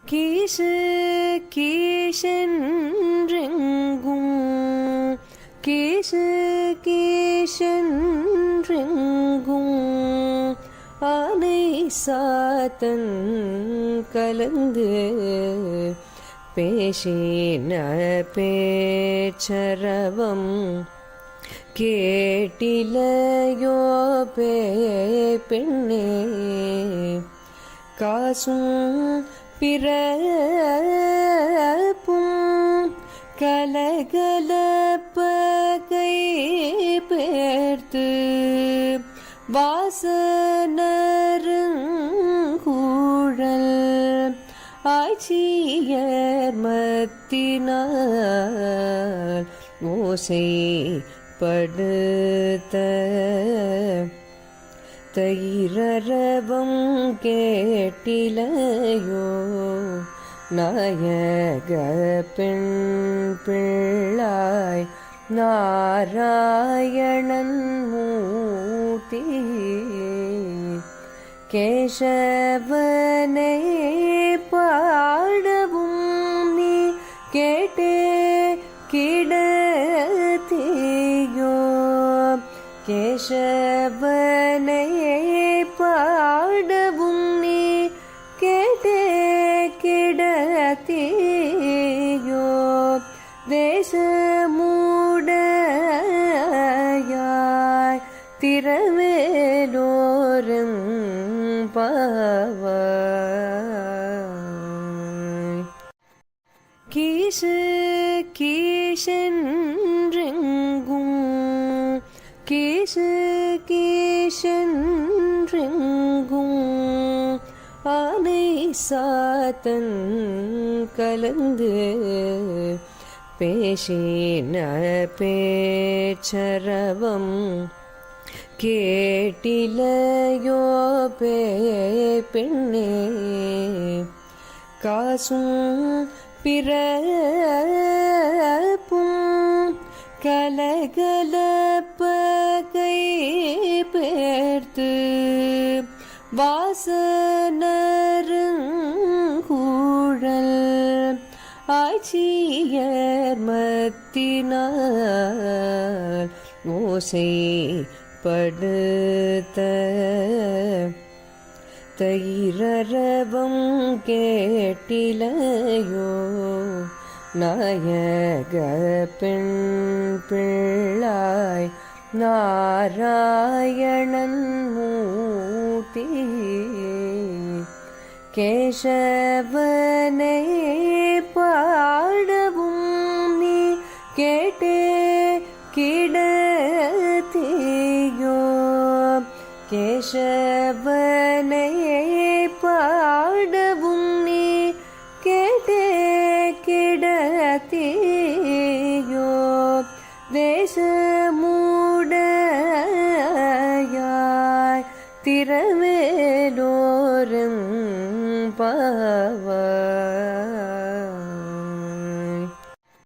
கீசு கீசென்றெங்கும் கீசு கீசென்றெங்கும் ஆனை சாத்தன் கலந்து பேசின பேச்சரவம் கேட்டிலையோ பெண்ணே காசும் பிறப்பும் கலகலப்ப கை பேர்த்து வாசனருங்கூழல் ஆட்சியர் மத்தினால் ஓசை படுத்த தயிரரவம் கேட்டிலையோ நாயக பெண் பிள்ளாய் நாராயணன் மூர்த்தி கேசவனை பாடவும் நீ கேட்டே கிடத்தியோ கேசவனை பாடவும் நீ கேட்டே கிடத்தியோ தேசமுடையாய் திரவேலோரும் பாவாய் கீசு கீசென்றெங்கும் கீசு கீசென்றெங்கும் ஆனை சாத்தன் கலந்து பேசின பேச்சரவம் கேட்டிலையோ பெண்ணே காசும் பிறப்பும் கலகலப்ப கை பேர்த்து வாசனருங்கூழல் ஆட்சியர் மத்தினால் ஓசை படுத்த தயிரரவம் கேட்டிலையோ நாயக பெண் பிள்ளாய் நாராயணன் மூர்த்தி கேசவனை பாடவும் நீ கேட்டே கிடத்தியோ கேசவனை பாடவும் நீ கேட்டே கிடத்தியோ தேசமுடையாய் திரவேலோரும்